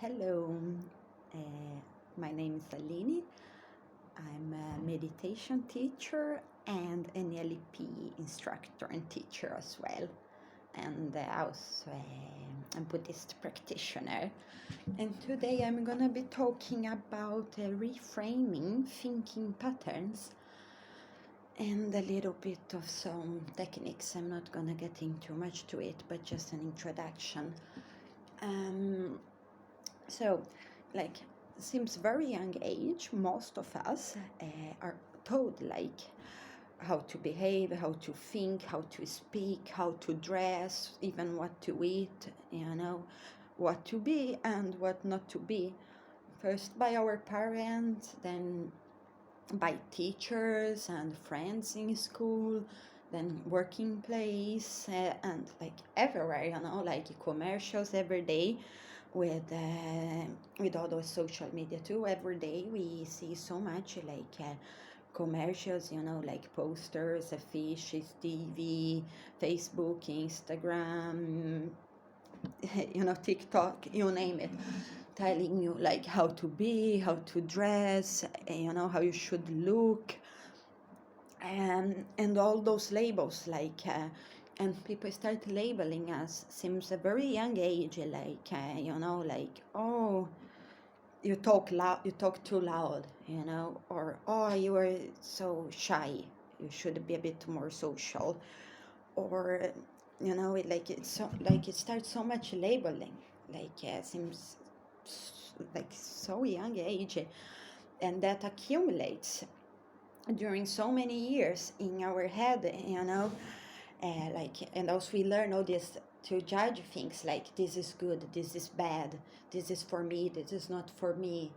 Hello, uh, my name is Aline. I'm a meditation teacher and an NLP instructor and teacher as well, and also a Buddhist practitioner. And today I'm gonna be talking about reframing thinking patterns and a little bit of some techniques. I'm not gonna get into much to it, but just an introduction. So, like, since very young age, most of us are taught like how to behave, how to think, how to speak, how to dress, even what to eat, what to be and what not to be. First by our parents, then by teachers and friends in school, then working place, and like everywhere, like commercials every day with all those social media too. Every day we see so much commercials, like posters, affiches, TV, Facebook, Instagram, TikTok, you name it, telling you like how to be, how to dress, how you should look, and all those labels and people start labeling us since a very young age, oh, you talk loud, you talk too loud, or oh, you are so shy, you should be a bit more social, or it starts so much labeling, seems like so young age, and that accumulates during so many years in our head, and also we learn all this to judge things like this is good, this is bad, this is for me, this is not for me,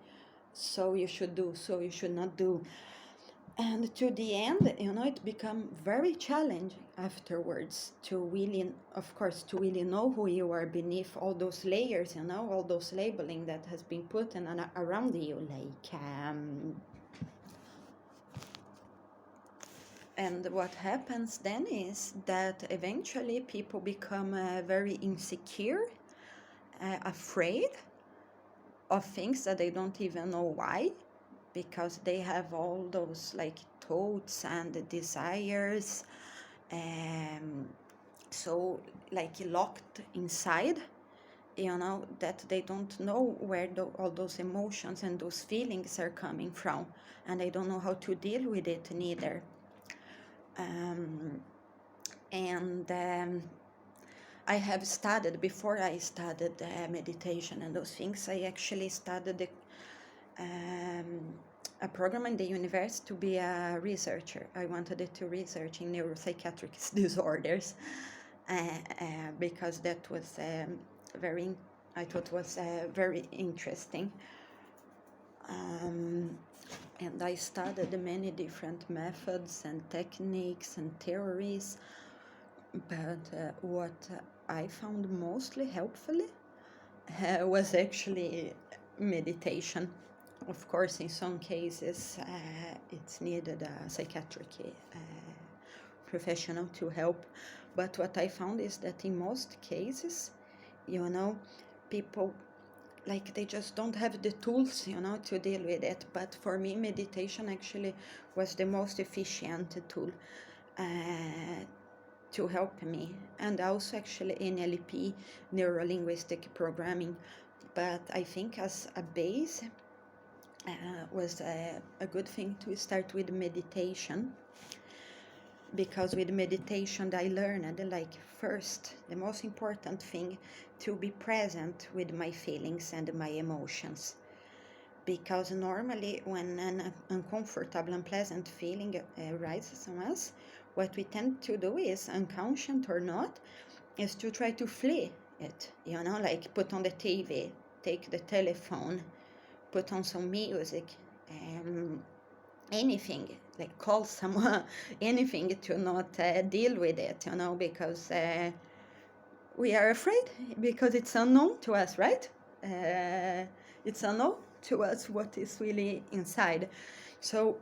so you should do, so you should not do. And to the end, it become very challenging afterwards to really, of course, to really know who you are beneath all those layers, all those labeling that has been put in around you, and what happens then is that eventually people become very insecure, afraid of things that they don't even know why, because they have all those like thoughts and desires, so like locked inside, that they don't know where all those emotions and those feelings are coming from, and they don't know how to deal with it neither. And I have studied, before I studied meditation and those things, I actually studied a program in the university to be a researcher. I wanted to research in neuropsychiatric disorders, because that was I thought was very interesting. And I studied many different methods and techniques and theories, but what I found mostly helpful was actually meditation. Of course, in some cases, it's needed a psychiatric professional to help. But what I found is that in most cases, people, like, they just don't have the tools, to deal with it. But for me, meditation actually was the most efficient tool to help me, and also actually NLP, neuro-linguistic programming. But I think as a base was a good thing to start with meditation, because with meditation I learned, like, first, the most important thing, to be present with my feelings and my emotions. Because normally when an uncomfortable, unpleasant feeling arises on us, what we tend to do is, unconscious or not, is to try to flee it, like put on the TV, take the telephone, put on some music, anything, like call someone, anything to not deal with it, because we are afraid, because it's unknown to us, right? It's unknown to us what is really inside. So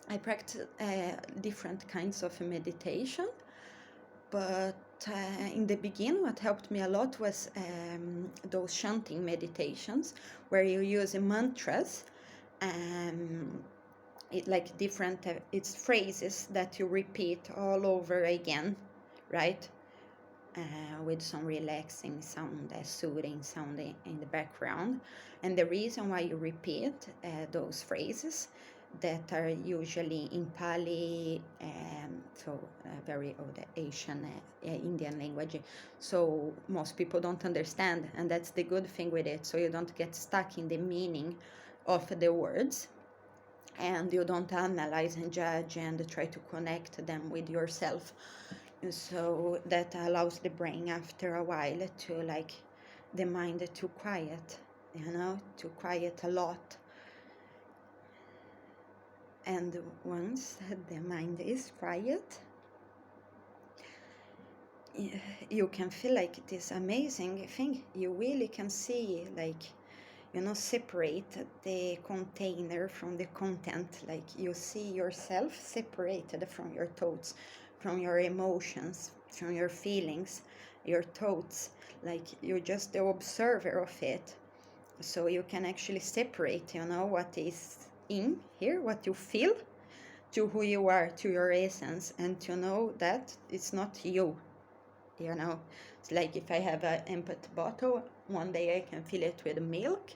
I practice different kinds of meditation, but in the beginning, what helped me a lot was those chanting meditations where you use mantras, like different, it's phrases that you repeat all over again, right? With some relaxing sound, soothing sound in the background. And the reason why you repeat those phrases that are usually in Pali, so very old Asian, Indian language, so most people don't understand, and that's the good thing with it, so you don't get stuck in the meaning of the words, and you don't analyze and judge and try to connect them with yourself. So that allows the brain after a while to, like, the mind to quiet, to quiet a lot. And once the mind is quiet, you can feel like this amazing thing. You really can see, like, separate the container from the content. Like, you see yourself separated from your thoughts, from your emotions, from your feelings, your thoughts. Like, you're just the observer of it. So you can actually separate, what is in here, what you feel, to who you are, to your essence, and to know that it's not you. It's like if I have an empty bottle, one day I can fill it with milk,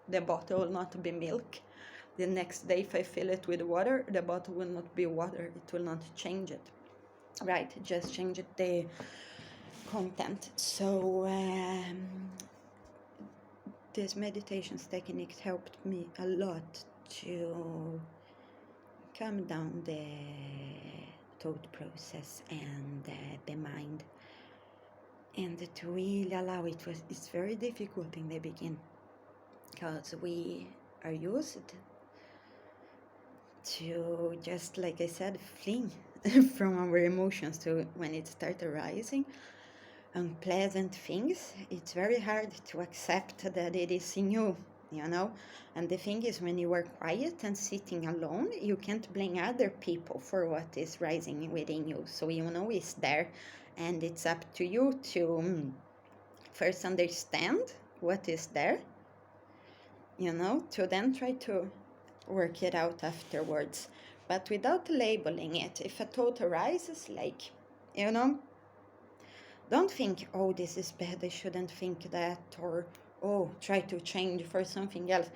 the bottle will not be milk. The next day, if I fill it with water, the bottle will not be water. It will not change it, right? Just change it, the content. So this meditations technique helped me a lot to calm down the thought process and the mind, and to really allow it. It's very difficult in the beginning because we are used to, just like I said, fling from our emotions. To when it starts arising unpleasant things, it's very hard to accept that it is in you, and the thing is, when you are quiet and sitting alone, you can't blame other people for what is rising within you. So it's there, and it's up to you to first understand what is there, to then try to work it out afterwards, but without labeling it. If a thought arises, like, don't think, oh, this is bad, I shouldn't think that, or, oh, try to change for something else.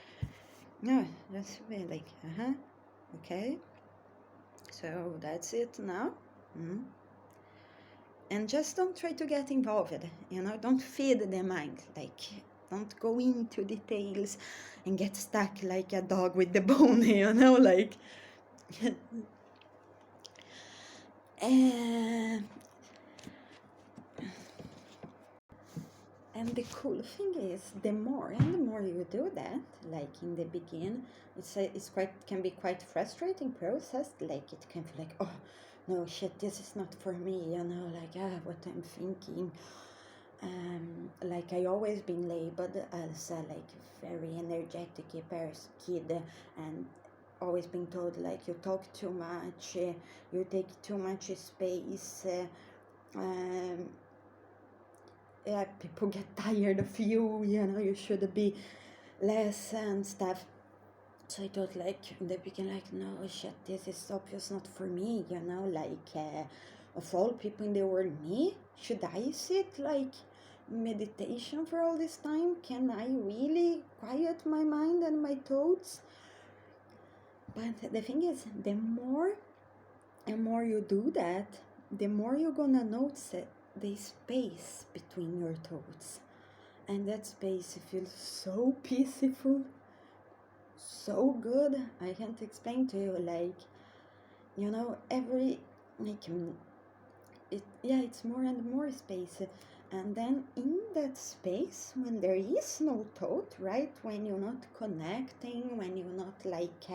No, just be like, okay, so that's it now. And just don't try to get involved, don't feed the mind, like, don't go into details and get stuck like a dog with the bone, like. And the cool thing is, the more you do that, like in the beginning, can be quite frustrating process. Like, it can feel like, oh no, shit, this is not for me, like, what I'm thinking. Like, I always been labeled as like very energetic kid, and always been told, like, you talk too much, you take too much space, people get tired of you, you should be less and stuff. So I thought, like, in the beginning, like, no, shit, this is obvious not for me, like, of all people in the world, me? Should I sit, like, meditation for all this time? Can I really quiet my mind and my thoughts? But the thing is, the more and more you do that, the more you're gonna notice the space between your thoughts, and that space feels so peaceful, so good. I can't explain to you, like, every, like, it's more and more space. And then in that space, when there is no thought, right, when you're not connecting, when you're not, like,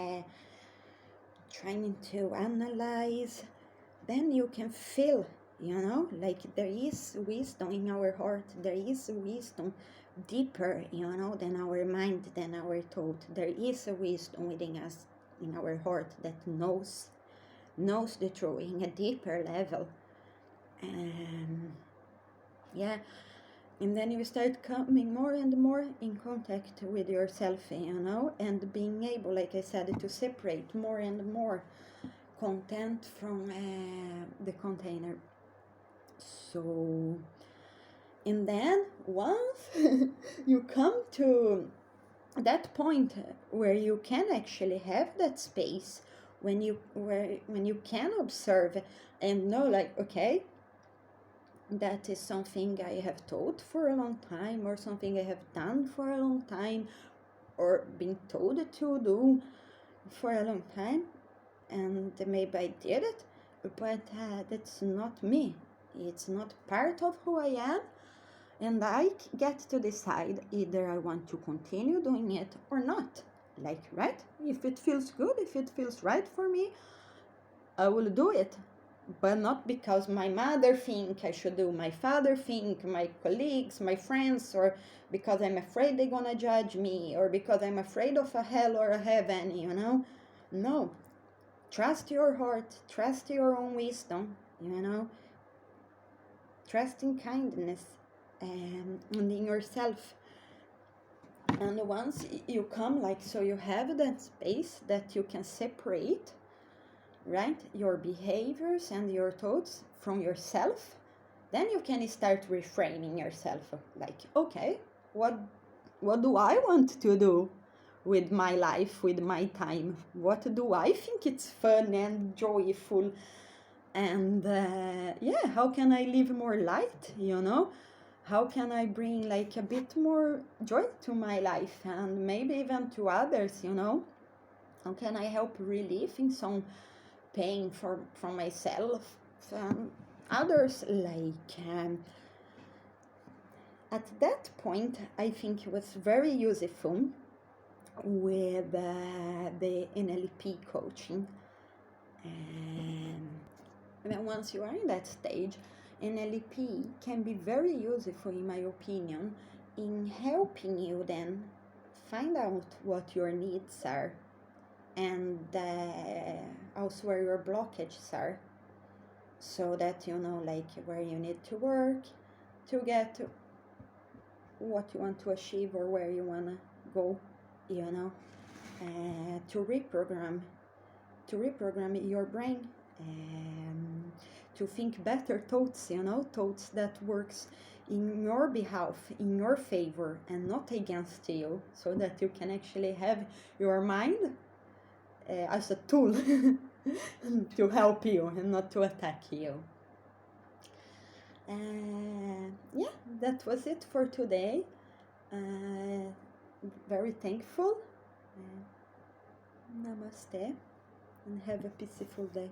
trying to analyze, then you can feel, like, there is wisdom in our heart. There is wisdom deeper, than our mind, than our thought. There is a wisdom within us, in our heart, that knows the truth in a deeper level. Yeah. And then you start coming more and more in contact with yourself, and being able, like I said, to separate more and more content from the container. So, and then once you come to that point where you can actually have that space, when you can observe and know, like, okay, that is something I have taught for a long time, or something I have done for a long time, or been told to do for a long time, and maybe I did it, but that's not me. It's not part of who I am, and I get to decide either I want to continue doing it or not. Like, right? If it feels good, if it feels right for me, I will do it. But not because my mother think I should do, my father think, my colleagues, my friends, or because I'm afraid they're gonna judge me, or because I'm afraid of a hell or a heaven. No. Trust your heart, trust your own wisdom. Trust in kindness, and in yourself. And once you come, like, so you have that space that you can separate, right, your behaviors and your thoughts from yourself, then you can start reframing yourself, like, okay, what do I want to do with my life, with my time? What do I think it's fun and joyful? And yeah, how can I live more light? How can I bring, like, a bit more joy to my life, and maybe even to others? How can I help relieving some pain from myself, from others? Like, at that point, I think it was very useful with the NLP coaching. And then once you are in that stage, NLP can be very useful, in my opinion, in helping you then find out what your needs are, and also where your blockages are, so that you know, like, where you need to work to get what you want to achieve, or where you want to go, to reprogram your brain, to think better thoughts, thoughts that works in your behalf, in your favor, and not against you, so that you can actually have your mind as a tool to help you and not to attack you. Yeah, that was it for today. Very thankful. Namaste, and have a peaceful day.